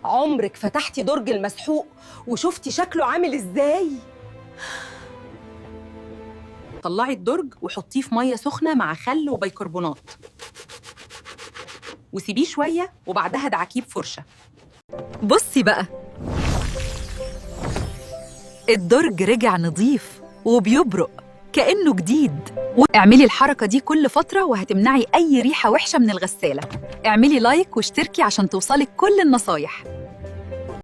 عمرك فتحتي درج المسحوق وشفتي شكله عامل ازاي؟ طلعي الدرج وحطيه في ميه سخنه مع خل وبيكربونات، وسيبيه شويه وبعدها ادعكيه بفرشه. بصي بقى، الدرج رجع نظيف وبيبرق كأنه جديد. واعملي الحركة دي كل فترة وهتمنعي أي ريحة وحشة من الغسالة. اعملي لايك واشتركي عشان توصلك كل النصايح.